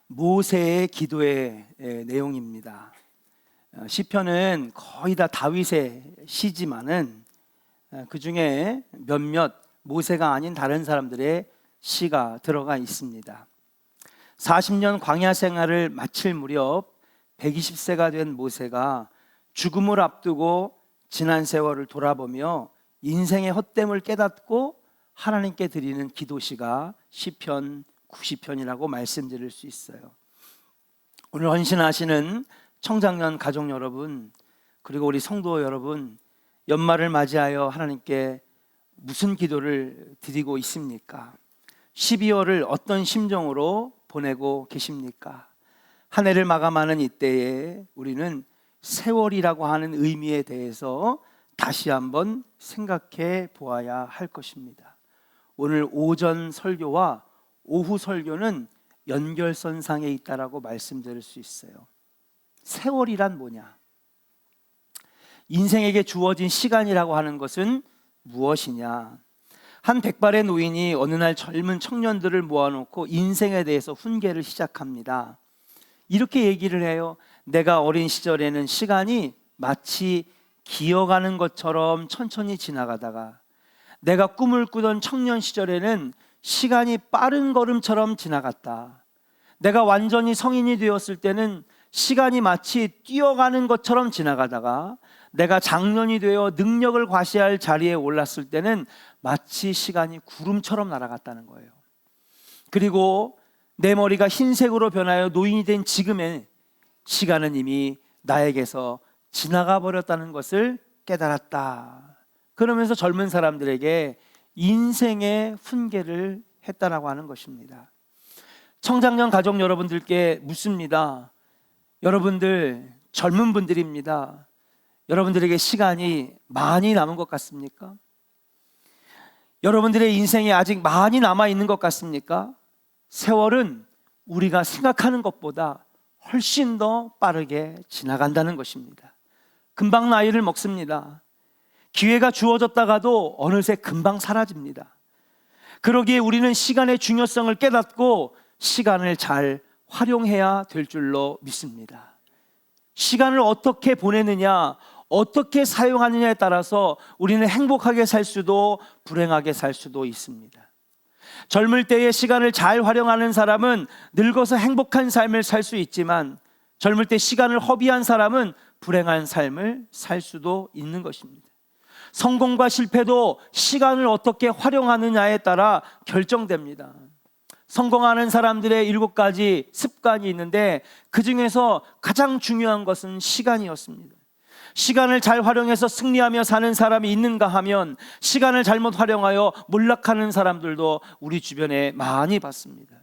모세의 기도의 내용입니다. 시편은 거의 다 다윗의 시지만은 그 중에 몇몇 모세가 아닌 다른 사람들의 시가 들어가 있습니다. 40년 광야 생활을 마칠 무렵 120세가 된 모세가 죽음을 앞두고 지난 세월을 돌아보며 인생의 헛됨을 깨닫고 하나님께 드리는 기도시가 시편 90편이라고 말씀드릴 수 있어요. 오늘 헌신하시는 청장년 가족 여러분, 그리고 우리 성도 여러분, 연말을 맞이하여 하나님께 무슨 기도를 드리고 있습니까? 12월을 어떤 심정으로 보내고 계십니까? 한 해를 마감하는 이때에 우리는 세월이라고 하는 의미에 대해서 다시 한번 생각해 보아야 할 것입니다. 오늘 오전 설교와 오후 설교는 연결선상에 있다라고 말씀드릴 수 있어요. 세월이란 뭐냐? 인생에게 주어진 시간이라고 하는 것은 무엇이냐? 한 백발의 노인이 어느 날 젊은 청년들을 모아놓고 인생에 대해서 훈계를 시작합니다. 이렇게 얘기를 해요. 내가 어린 시절에는 시간이 마치 기어가는 것처럼 천천히 지나가다가, 내가 꿈을 꾸던 청년 시절에는 시간이 빠른 걸음처럼 지나갔다. 내가 완전히 성인이 되었을 때는 시간이 마치 뛰어가는 것처럼 지나가다가, 내가 장년이 되어 능력을 과시할 자리에 올랐을 때는 마치 시간이 구름처럼 날아갔다는 거예요. 그리고 내 머리가 흰색으로 변하여 노인이 된 지금의 시간은 이미 나에게서 지나가 버렸다는 것을 깨달았다. 그러면서 젊은 사람들에게 인생의 훈계를 했다라고 하는 것입니다. 청장년 가족 여러분들께 묻습니다. 여러분들 젊은 분들입니다. 여러분들에게 시간이 많이 남은 것 같습니까? 여러분들의 인생이 아직 많이 남아 있는 것 같습니까? 세월은 우리가 생각하는 것보다 훨씬 더 빠르게 지나간다는 것입니다. 금방 나이를 먹습니다. 기회가 주어졌다가도 어느새 금방 사라집니다. 그러기에 우리는 시간의 중요성을 깨닫고 시간을 잘 활용해야 될 줄로 믿습니다. 시간을 어떻게 보내느냐, 어떻게 사용하느냐에 따라서 우리는 행복하게 살 수도 불행하게 살 수도 있습니다. 젊을 때의 시간을 잘 활용하는 사람은 늙어서 행복한 삶을 살 수 있지만, 젊을 때 시간을 허비한 사람은 불행한 삶을 살 수도 있는 것입니다. 성공과 실패도 시간을 어떻게 활용하느냐에 따라 결정됩니다. 성공하는 사람들의 7가지 습관이 있는데 그 중에서 가장 중요한 것은 시간이었습니다. 시간을 잘 활용해서 승리하며 사는 사람이 있는가 하면 시간을 잘못 활용하여 몰락하는 사람들도 우리 주변에 많이 봤습니다.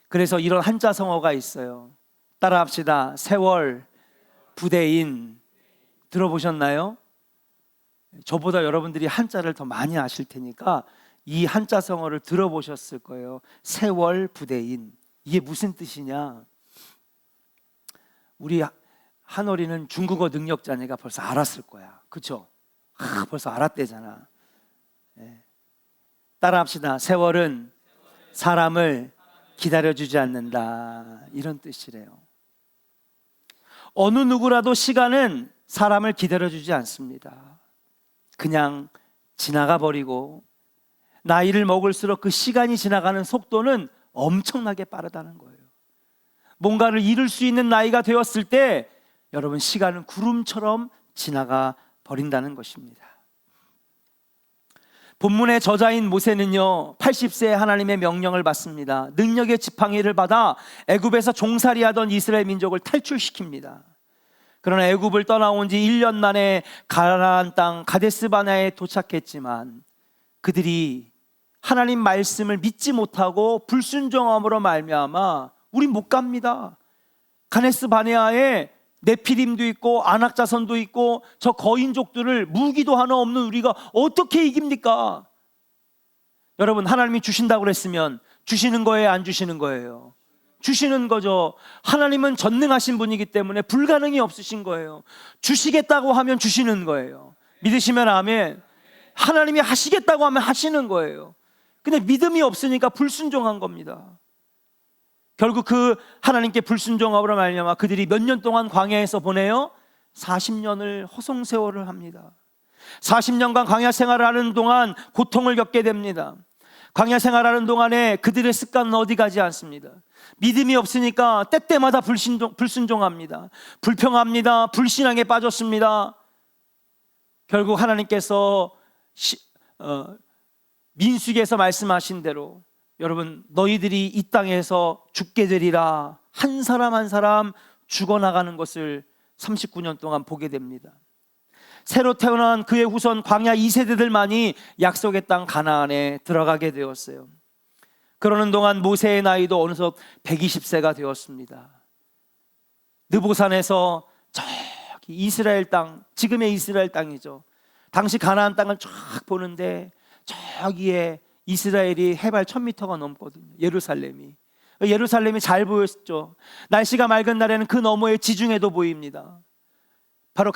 그래서 이런 한자성어가 있어요. 따라합시다. 세월, 부대인. 들어보셨나요? 저보다 여러분들이 한자를 더 많이 아실 테니까 이 한자성어를 들어보셨을 거예요. 세월, 부대인. 이게 무슨 뜻이냐? 우리 한어리는 중국어 능력자니까 벌써 알았을 거야. 그렇죠? 벌써 알았대잖아. 네. 따라합시다. 세월은 사람을 기다려주지 않는다. 이런 뜻이래요. 어느 누구라도 시간은 사람을 기다려주지 않습니다. 그냥 지나가 버리고, 나이를 먹을수록 그 시간이 지나가는 속도는 엄청나게 빠르다는 거예요. 뭔가를 이룰 수 있는 나이가 되었을 때 여러분, 시간은 구름처럼 지나가 버린다는 것입니다. 본문의 저자인 모세는요, 80세에 하나님의 명령을 받습니다. 능력의 지팡이를 받아 애굽에서 종살이하던 이스라엘 민족을 탈출시킵니다. 그러나 애굽을 떠나온 지 1년 만에 가나안 땅 가데스 바네아에 도착했지만 그들이 하나님 말씀을 믿지 못하고 불순종함으로 말미암아 우린 못 갑니다. 가데스 바네아에 네피림도 있고 아낙 자손도 있고 저 거인족들을 무기도 하나 없는 우리가 어떻게 이깁니까? 여러분, 하나님이 주신다고 그랬으면 주시는 거예요, 안 주시는 거예요? 주시는 거죠. 하나님은 전능하신 분이기 때문에 불가능이 없으신 거예요. 주시겠다고 하면 주시는 거예요. 믿으시면 아멘. 하나님이 하시겠다고 하면 하시는 거예요. 근데 믿음이 없으니까 불순종한 겁니다. 결국 그 하나님께 불순종함으로 말미암아 그들이 몇 년 동안 광야에서 보내요? 40년을 허송세월을 합니다. 40년간 광야 생활을 하는 동안 고통을 겪게 됩니다. 광야 생활하는 동안에 그들의 습관은 어디 가지 않습니다. 믿음이 없으니까 때때마다 불순종합니다. 불평합니다. 불신앙에 빠졌습니다. 결국 하나님께서 민수기에서 말씀하신 대로 여러분, 너희들이 이 땅에서 죽게 되리라, 한 사람 한 사람 죽어나가는 것을 39년 동안 보게 됩니다. 새로 태어난 그의 후손 광야 2세대들만이 약속의 땅 가나안에 들어가게 되었어요. 그러는 동안 모세의 나이도 어느덧 120세가 되었습니다. 느보산에서 저기 이스라엘 땅, 지금의 이스라엘 땅이죠. 당시 가나안 땅을 쫙 보는데 저기에 이스라엘이 해발 1000m가 넘거든요. 예루살렘이 잘 보였죠. 날씨가 맑은 날에는 그 너머에 지중해도 보입니다. 바로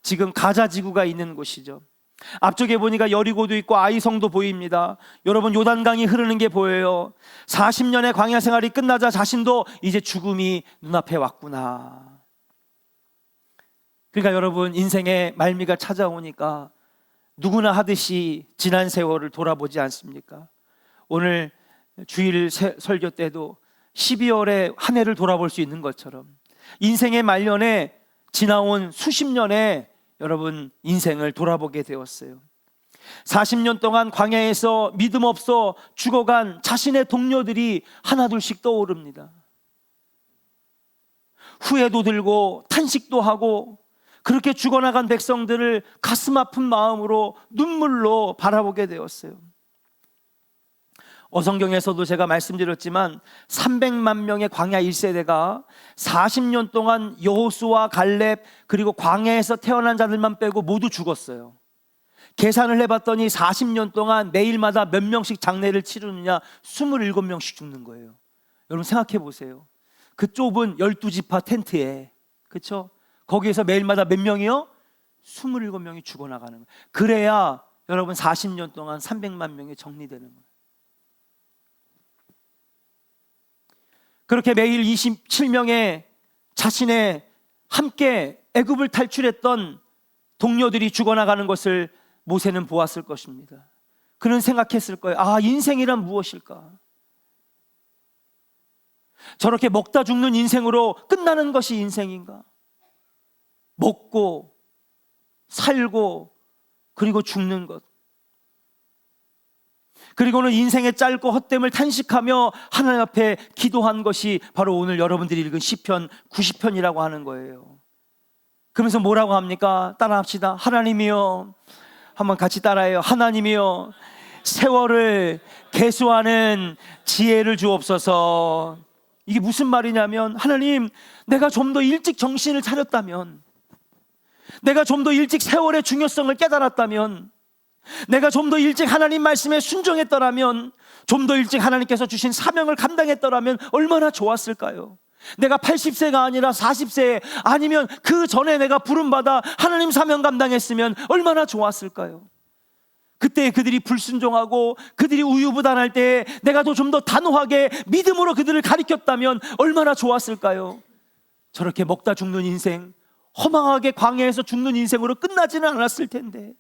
지금 가자 지구가 있는 곳이죠. 앞쪽에 보니까 여리고도 있고 아이성도 보입니다. 여러분, 요단강이 흐르는 게 보여요. 40년의 광야 생활이 끝나자 자신도 이제 죽음이 눈앞에 왔구나. 그러니까 여러분, 인생의 말미가 찾아오니까 누구나 하듯이 지난 세월을 돌아보지 않습니까? 오늘 주일 설교 때도 12월에 한 해를 돌아볼 수 있는 것처럼 인생의 말년에 지나온 수십 년의 여러분 인생을 돌아보게 되었어요. 40년 동안 광야에서 믿음 없어 죽어간 자신의 동료들이 하나둘씩 떠오릅니다. 후회도 들고 탄식도 하고 그렇게 죽어나간 백성들을 가슴 아픈 마음으로 눈물로 바라보게 되었어요. 어성경에서도 제가 말씀드렸지만 300만 명의 광야 1세대가 40년 동안 여호수아, 갈렙 그리고 광야에서 태어난 자들만 빼고 모두 죽었어요. 계산을 해봤더니 40년 동안 매일마다 몇 명씩 장례를 치르느냐, 27명씩 죽는 거예요. 여러분 생각해 보세요. 그 좁은 12지파 텐트에, 그렇죠? 거기에서 매일마다 몇 명이요? 27명이 죽어나가는 거예요. 그래야 여러분 40년 동안 300만 명이 정리되는 거예요. 그렇게 매일 27명의 자신의 함께 애굽을 탈출했던 동료들이 죽어나가는 것을 모세는 보았을 것입니다. 그는 생각했을 거예요. 아, 인생이란 무엇일까? 저렇게 먹다 죽는 인생으로 끝나는 것이 인생인가? 먹고 살고 그리고 죽는 것, 그리고는 인생의 짧고 헛됨을 탄식하며 하나님 앞에 기도한 것이 바로 오늘 여러분들이 읽은 시편 90편이라고 하는 거예요. 그러면서 뭐라고 합니까? 따라합시다. 하나님이여, 한번 같이 따라해요. 하나님이여, 세월을 계수하는 지혜를 주옵소서. 이게 무슨 말이냐면, 하나님, 내가 좀 더 일찍 정신을 차렸다면, 내가 좀 더 일찍 세월의 중요성을 깨달았다면, 내가 좀 더 일찍 하나님 말씀에 순종했더라면, 좀 더 일찍 하나님께서 주신 사명을 감당했더라면 얼마나 좋았을까요? 내가 80세가 아니라 40세, 아니면 그 전에 내가 부름받아 하나님 사명 감당했으면 얼마나 좋았을까요? 그때 그들이 불순종하고 그들이 우유부단할 때 내가 좀 더 단호하게 믿음으로 그들을 가리켰다면 얼마나 좋았을까요? 저렇게 먹다 죽는 인생, 허망하게 광야에서 죽는 인생으로 끝나지는 않았을 텐데,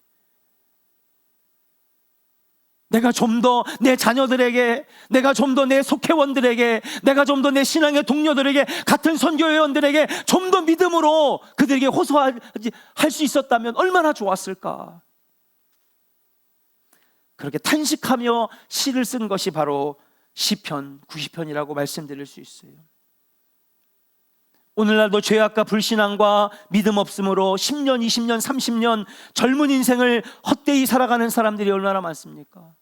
내가 좀 더 내 자녀들에게, 내가 좀 더 내 속회원들에게, 내가 좀 더 내 신앙의 동료들에게, 같은 선교회원들에게 좀 더 믿음으로 그들에게 호소할 수 있었다면 얼마나 좋았을까? 그렇게 탄식하며 시를 쓴 것이 바로 시편 90편이라고 말씀드릴 수 있어요. 오늘날도 죄악과 불신앙과 믿음 없음으로 10년, 20년, 30년 젊은 인생을 헛되이 살아가는 사람들이 얼마나 많습니까?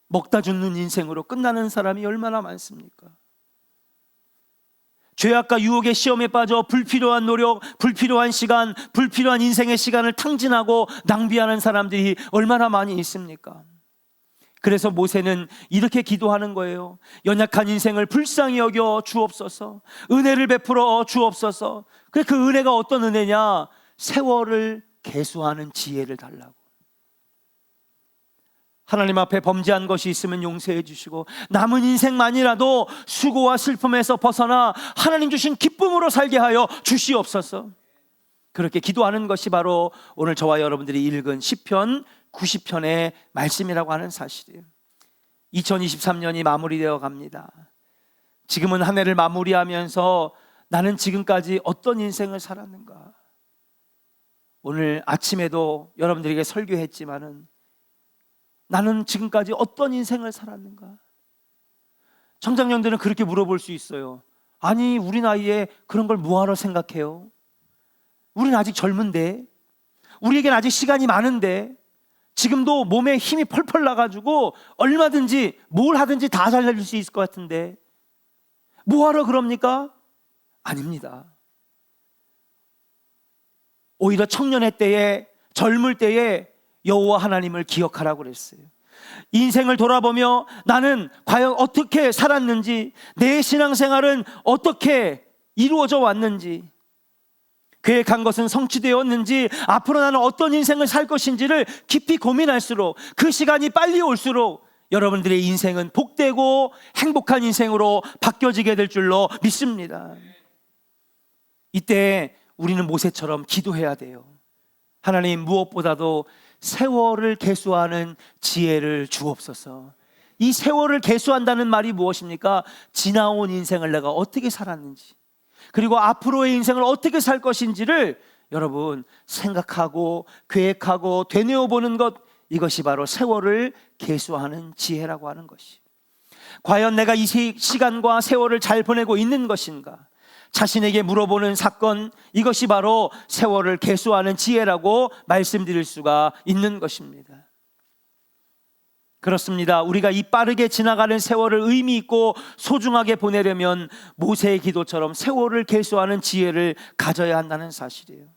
먹다 죽는 인생으로 끝나는 사람이 얼마나 많습니까? 죄악과 유혹의 시험에 빠져 불필요한 노력, 불필요한 시간, 불필요한 인생의 시간을 탕진하고 낭비하는 사람들이 얼마나 많이 있습니까? 그래서 모세는 이렇게 기도하는 거예요. 연약한 인생을 불쌍히 여겨 주옵소서. 은혜를 베풀어 주옵소서. 그 은혜가 어떤 은혜냐? 세월을 계수하는 지혜를 달라고. 하나님 앞에 범죄한 것이 있으면 용서해 주시고 남은 인생만이라도 수고와 슬픔에서 벗어나 하나님 주신 기쁨으로 살게 하여 주시옵소서. 그렇게 기도하는 것이 바로 오늘 저와 여러분들이 읽은 시편 90편의 말씀이라고 하는 사실이에요. 2023년이 마무리되어 갑니다. 지금은 한 해를 마무리하면서 나는 지금까지 어떤 인생을 살았는가? 오늘 아침에도 여러분들에게 설교했지만은 나는 지금까지 어떤 인생을 살았는가? 청장년들은 그렇게 물어볼 수 있어요. 아니, 우리 나이에 그런 걸 뭐하러 생각해요? 우리는 아직 젊은데, 우리에겐 아직 시간이 많은데, 지금도 몸에 힘이 펄펄 나가지고 얼마든지 뭘 하든지 다 살릴 수 있을 것 같은데 뭐하러 그럽니까? 아닙니다. 오히려 청년의 때에, 젊을 때에 여호와 하나님을 기억하라고 그랬어요. 인생을 돌아보며 나는 과연 어떻게 살았는지, 내 신앙생활은 어떻게 이루어져 왔는지, 계획한 것은 성취되었는지, 앞으로 나는 어떤 인생을 살 것인지를 깊이 고민할수록, 그 시간이 빨리 올수록 여러분들의 인생은 복되고 행복한 인생으로 바뀌어지게 될 줄로 믿습니다. 이때 우리는 모세처럼 기도해야 돼요. 하나님, 무엇보다도 세월을 계수하는 지혜를 주옵소서. 이 세월을 계수한다는 말이 무엇입니까? 지나온 인생을 내가 어떻게 살았는지, 그리고 앞으로의 인생을 어떻게 살 것인지를 여러분 생각하고 계획하고 되뇌어보는 것, 이것이 바로 세월을 계수하는 지혜라고 하는 것이. 과연 내가 이 시간과 세월을 잘 보내고 있는 것인가? 자신에게 물어보는 사건, 이것이 바로 세월을 계수하는 지혜라고 말씀드릴 수가 있는 것입니다. 그렇습니다. 우리가 이 빠르게 지나가는 세월을 의미 있고 소중하게 보내려면 모세의 기도처럼 세월을 계수하는 지혜를 가져야 한다는 사실이에요.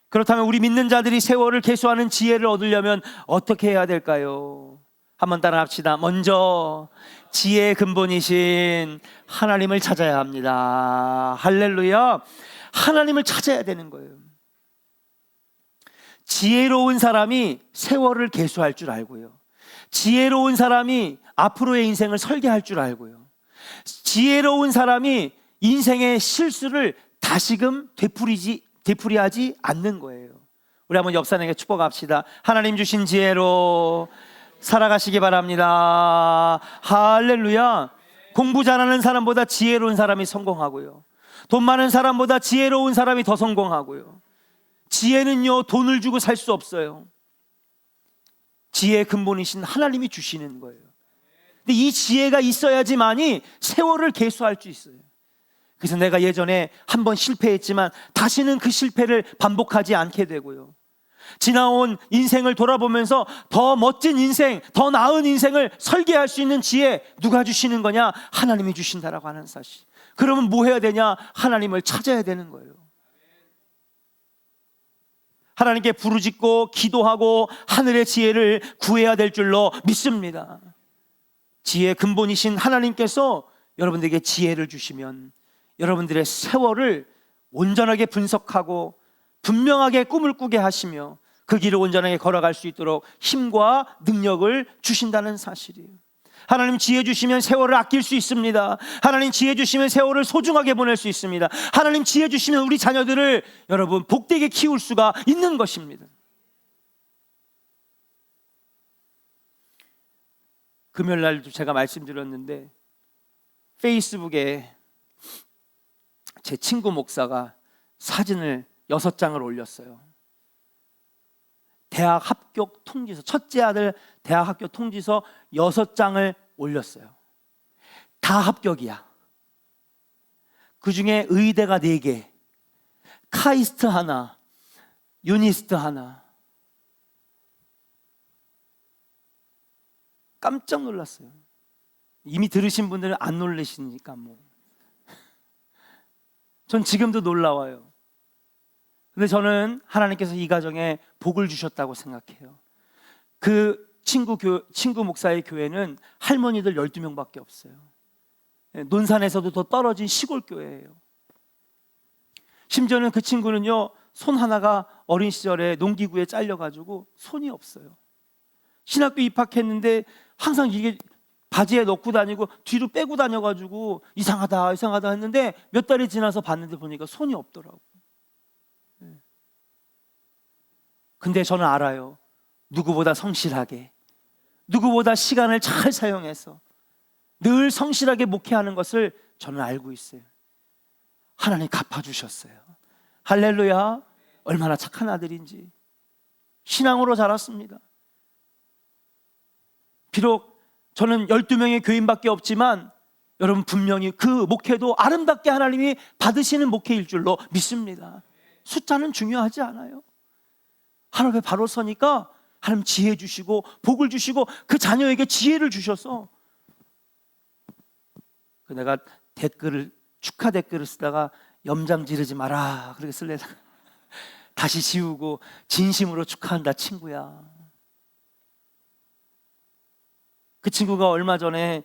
그렇다면 우리 믿는 자들이 세월을 계수하는 지혜를 얻으려면 어떻게 해야 될까요? 한번 따라합시다. 먼저 지혜의 근본이신 하나님을 찾아야 합니다. 할렐루야. 하나님을 찾아야 되는 거예요. 지혜로운 사람이 세월을 계수할 줄 알고요, 지혜로운 사람이 앞으로의 인생을 설계할 줄 알고요, 지혜로운 사람이 인생의 실수를 다시금 되풀이하지 않는 거예요. 우리 한번 옆 사람에게 축복합시다. 하나님 주신 지혜로 살아가시기 바랍니다. 할렐루야. 공부 잘하는 사람보다 지혜로운 사람이 성공하고요, 돈 많은 사람보다 지혜로운 사람이 더 성공하고요. 지혜는요, 돈을 주고 살 수 없어요. 지혜의 근본이신 하나님이 주시는 거예요. 근데 이 지혜가 있어야지만이 세월을 계수할 수 있어요. 그래서 내가 예전에 한번 실패했지만 다시는 그 실패를 반복하지 않게 되고요, 지나온 인생을 돌아보면서 더 멋진 인생, 더 나은 인생을 설계할 수 있는 지혜, 누가 주시는 거냐? 하나님이 주신다라고 하는 사실. 그러면 뭐 해야 되냐? 하나님을 찾아야 되는 거예요. 하나님께 부르짖고 기도하고 하늘의 지혜를 구해야 될 줄로 믿습니다. 지혜의 근본이신 하나님께서 여러분들에게 지혜를 주시면 여러분들의 세월을 온전하게 분석하고 분명하게 꿈을 꾸게 하시며 그 길을 온전하게 걸어갈 수 있도록 힘과 능력을 주신다는 사실이에요. 하나님 지혜 주시면 세월을 아낄 수 있습니다. 하나님 지혜 주시면 세월을 소중하게 보낼 수 있습니다. 하나님 지혜 주시면 우리 자녀들을 여러분 복되게 키울 수가 있는 것입니다. 금요일 날도 제가 말씀드렸는데 페이스북에 제 친구 목사가 사진을 6장을 올렸어요. 대학 합격 통지서, 첫째 아들 대학 합격 통지서 6장을 올렸어요. 다 합격이야. 그 중에 의대가 4개, 카이스트 하나, 유니스트 하나. 깜짝 놀랐어요. 이미 들으신 분들은 안 놀라시니까 뭐. 전 지금도 놀라워요. 근데 저는 하나님께서 이 가정에 복을 주셨다고 생각해요. 그 친구 목사의 교회는 할머니들 12명밖에 없어요. 논산에서도 더 떨어진 시골 교회예요. 심지어는 그 친구는요, 손 하나가 어린 시절에 농기구에 잘려가지고 손이 없어요. 신학교 입학했는데 항상 이게 바지에 넣고 다니고 뒤로 빼고 다녀가지고 이상하다 했는데 몇 달이 지나서 봤는데 보니까 손이 없더라고. 근데 저는 알아요. 누구보다 성실하게, 누구보다 시간을 잘 사용해서 늘 성실하게 목회하는 것을 저는 알고 있어요. 하나님 갚아주셨어요. 할렐루야. 얼마나 착한 아들인지. 신앙으로 자랐습니다. 비록 저는 12명의 교인밖에 없지만 여러분 분명히 그 목회도 아름답게 하나님이 받으시는 목회일 줄로 믿습니다. 숫자는 중요하지 않아요. 하나님 앞에 바로 서니까 하나님 지혜 주시고 복을 주시고 그 자녀에게 지혜를 주셔서 내가 축하 댓글을 쓰다가 염장 지르지 마라 그렇게 쓸래다 다시 지우고 진심으로 축하한다 친구야. 그 친구가 얼마 전에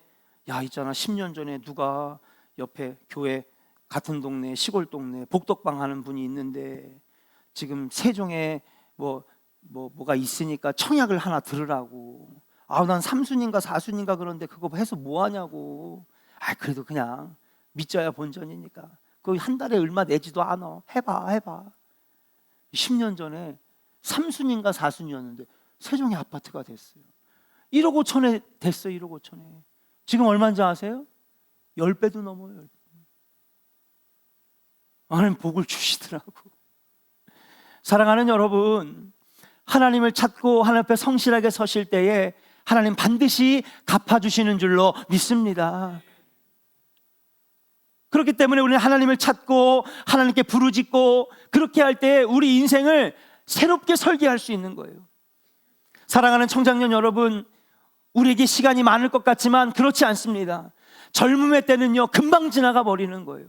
야 있잖아 10년 전에 누가 옆에 교회 같은 동네 시골 동네 복덕방 하는 분이 있는데 지금 세종에 뭐가 있으니까 청약을 하나 들으라고. 난 삼순인가 사순인가 그런데 그거 해서 뭐 하냐고. 그래도 그냥 믿져야 본전이니까 그 한 달에 얼마 내지도 않아. 해봐 10년 전에 삼순인가 사순이었는데 세종의 아파트가 됐어요. 1억 5천에 됐어요. 1억 5천에. 지금 얼마인지 아세요? 10배도 넘어요. 10배. 하나님 복을 주시더라고. 사랑하는 여러분, 하나님을 찾고 하나님 앞에 성실하게 서실 때에 하나님 반드시 갚아주시는 줄로 믿습니다. 그렇기 때문에 우리는 하나님을 찾고 하나님께 부르짖고 그렇게 할 때 우리 인생을 새롭게 설계할 수 있는 거예요. 사랑하는 청장년 여러분, 우리에게 시간이 많을 것 같지만 그렇지 않습니다. 젊음의 때는요 금방 지나가 버리는 거예요.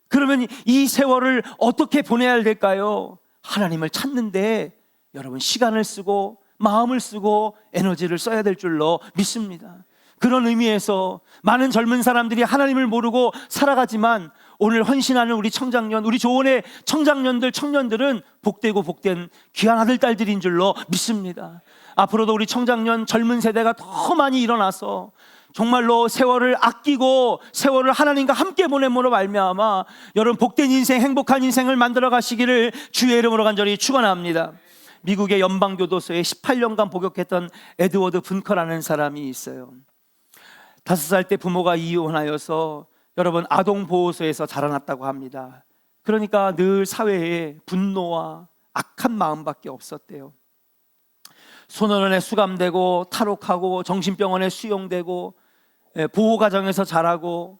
그러면 이 세월을 어떻게 보내야 될까요? 하나님을 찾는데 여러분 시간을 쓰고 마음을 쓰고 에너지를 써야 될 줄로 믿습니다. 그런 의미에서 많은 젊은 사람들이 하나님을 모르고 살아가지만 오늘 헌신하는 우리 청장년, 우리 조원의 청장년들, 청년들은 복되고 복된 귀한 아들, 딸들인 줄로 믿습니다. 앞으로도 우리 청장년 젊은 세대가 더 많이 일어나서 정말로 세월을 아끼고 세월을 하나님과 함께 보냄으로 말미암아 여러분 복된 인생, 행복한 인생을 만들어 가시기를 주의 이름으로 간절히 축원합니다. 미국의 연방교도소에 18년간 복역했던 에드워드 분커라는 사람이 있어요. 5살 때 부모가 이혼하여서 여러분 아동보호소에서 자라났다고 합니다. 그러니까 늘 사회에 분노와 악한 마음밖에 없었대요. 소년원에 수감되고 탈옥하고 정신병원에 수용되고 보호가정에서 자라고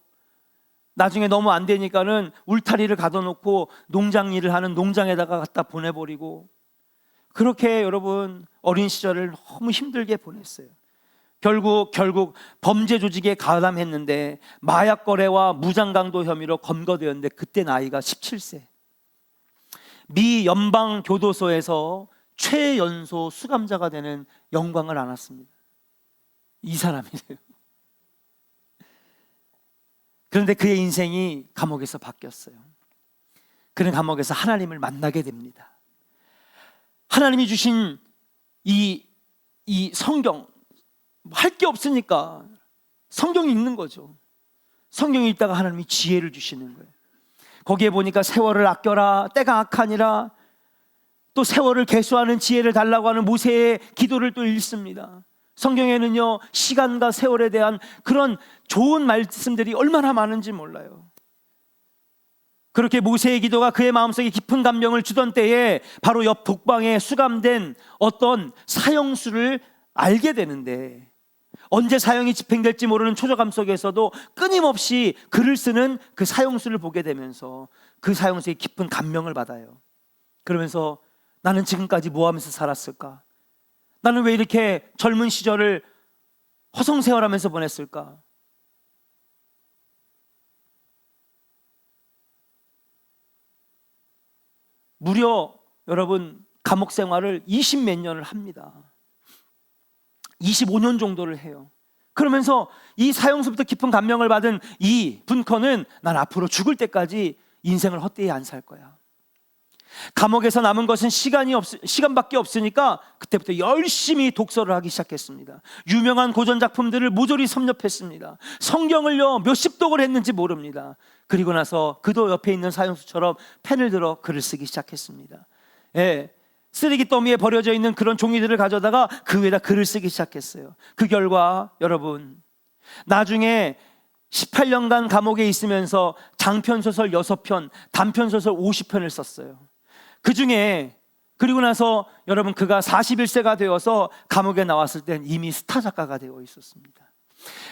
나중에 너무 안 되니까는 울타리를 가둬놓고 농장 일을 하는 농장에다가 갖다 보내버리고 그렇게 여러분 어린 시절을 너무 힘들게 보냈어요. 결국 범죄 조직에 가담했는데 마약 거래와 무장강도 혐의로 검거되었는데 그때 나이가 17세. 미 연방교도소에서 최연소 수감자가 되는 영광을 안았습니다. 이 사람이래요. 그런데 그의 인생이 감옥에서 바뀌었어요. 그는 감옥에서 하나님을 만나게 됩니다. 하나님이 주신 이 성경, 할 게 없으니까 성경이 읽는 거죠. 성경이 읽다가 하나님이 지혜를 주시는 거예요. 거기에 보니까 세월을 아껴라, 때가 악하니라, 또 세월을 계수하는 지혜를 달라고 하는 모세의 기도를 또 읽습니다. 성경에는요 시간과 세월에 대한 그런 좋은 말씀들이 얼마나 많은지 몰라요. 그렇게 모세의 기도가 그의 마음속에 깊은 감명을 주던 때에 바로 옆 독방에 수감된 어떤 사형수를 알게 되는데, 언제 사형이 집행될지 모르는 초조감 속에서도 끊임없이 글을 쓰는 그 사형수를 보게 되면서 그 사형수의 깊은 감명을 받아요. 그러면서 나는 지금까지 뭐 하면서 살았을까? 나는 왜 이렇게 젊은 시절을 허송세월하면서 보냈을까? 무려 여러분 감옥 생활을 20몇 년을 합니다. 25년 정도를 해요. 그러면서 이 사형수부터 깊은 감명을 받은 이 분커는 난 앞으로 죽을 때까지 인생을 헛되이 안 살 거야. 감옥에서 남은 것은 시간밖에 없으니까 그때부터 열심히 독서를 하기 시작했습니다. 유명한 고전 작품들을 모조리 섭렵했습니다. 성경을요 몇십 독을 했는지 모릅니다. 그리고 나서 그도 옆에 있는 사형수처럼 펜을 들어 글을 쓰기 시작했습니다. 예, 쓰레기 더미에 버려져 있는 그런 종이들을 가져다가 그 위에다 글을 쓰기 시작했어요. 그 결과 여러분, 나중에 18년간 감옥에 있으면서 장편소설 6편, 단편소설 50편을 썼어요. 그 중에 그리고 나서 여러분 그가 41세가 되어서 감옥에 나왔을 땐 이미 스타 작가가 되어 있었습니다.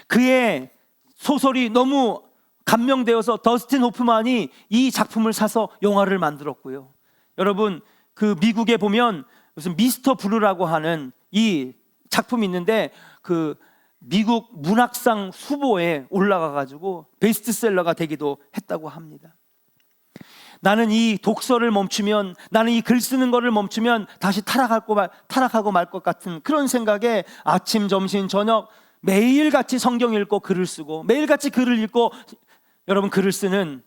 그의 소설이 너무 감명되어서 더스틴 호프만이 이 작품을 사서 영화를 만들었고요. 여러분 그 미국에 보면 무슨 미스터 블루라고 하는 이 작품이 있는데 그 미국 문학상 후보에 올라가 가지고 베스트셀러가 되기도 했다고 합니다. 나는 이 독서를 멈추면, 나는 이 글 쓰는 거를 멈추면 다시 타락하고 말 것 같은 그런 생각에 아침, 점심, 저녁 매일같이 성경 읽고 글을 쓰고 매일같이 글을 읽고 여러분 글을 쓰는,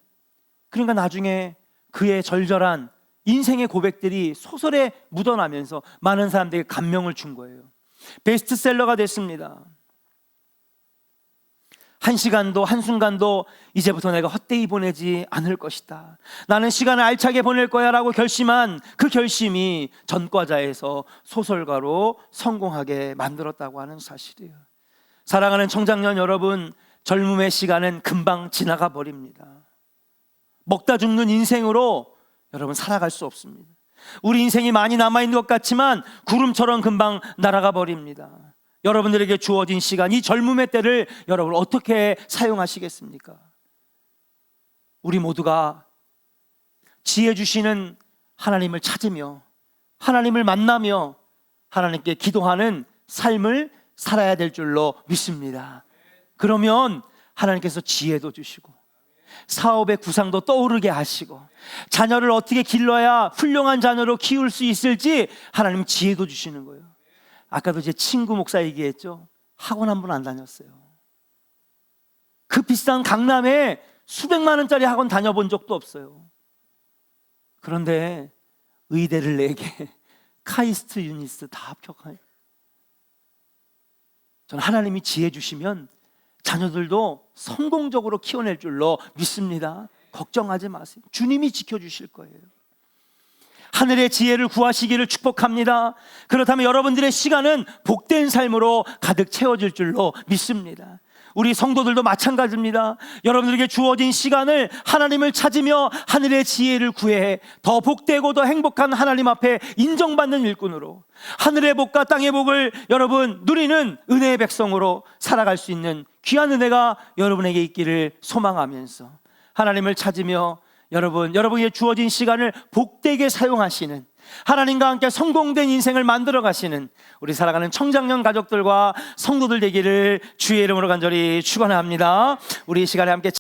그러니까 나중에 그의 절절한 인생의 고백들이 소설에 묻어나면서 많은 사람들에게 감명을 준 거예요. 베스트셀러가 됐습니다. 한 시간도 한순간도 이제부터 내가 헛되이 보내지 않을 것이다, 나는 시간을 알차게 보낼 거야 라고 결심한 그 결심이 전과자에서 소설가로 성공하게 만들었다고 하는 사실이에요. 사랑하는 청장년 여러분, 젊음의 시간은 금방 지나가 버립니다. 먹다 죽는 인생으로 여러분 살아갈 수 없습니다. 우리 인생이 많이 남아있는 것 같지만 구름처럼 금방 날아가 버립니다. 여러분들에게 주어진 시간, 이 젊음의 때를 여러분 어떻게 사용하시겠습니까? 우리 모두가 지혜 주시는 하나님을 찾으며 하나님을 만나며 하나님께 기도하는 삶을 살아야 될 줄로 믿습니다. 그러면 하나님께서 지혜도 주시고 사업의 구상도 떠오르게 하시고 자녀를 어떻게 길러야 훌륭한 자녀로 키울 수 있을지 하나님 지혜도 주시는 거예요. 아까도 제 친구 목사 얘기했죠. 학원 한 번 안 다녔어요. 그 비싼 강남에 수백만 원짜리 학원 다녀본 적도 없어요. 그런데 의대를 4개, 카이스트, 유니스 다 합격해요. 저는 하나님이 지혜 주시면 자녀들도 성공적으로 키워낼 줄로 믿습니다. 걱정하지 마세요. 주님이 지켜주실 거예요. 하늘의 지혜를 구하시기를 축복합니다. 그렇다면 여러분들의 시간은 복된 삶으로 가득 채워질 줄로 믿습니다. 우리 성도들도 마찬가지입니다. 여러분들에게 주어진 시간을 하나님을 찾으며 하늘의 지혜를 구해 더 복되고 더 행복한 하나님 앞에 인정받는 일꾼으로, 하늘의 복과 땅의 복을 여러분 누리는 은혜의 백성으로 살아갈 수 있는 귀한 은혜가 여러분에게 있기를 소망하면서 하나님을 찾으며 여러분에게 주어진 시간을 복되게 사용하시는, 하나님과 함께 성공된 인생을 만들어 가시는 우리 살아가는 청장년 가족들과 성도들 되기를 주의 이름으로 간절히 축원합니다. 우리 이 시간에 함께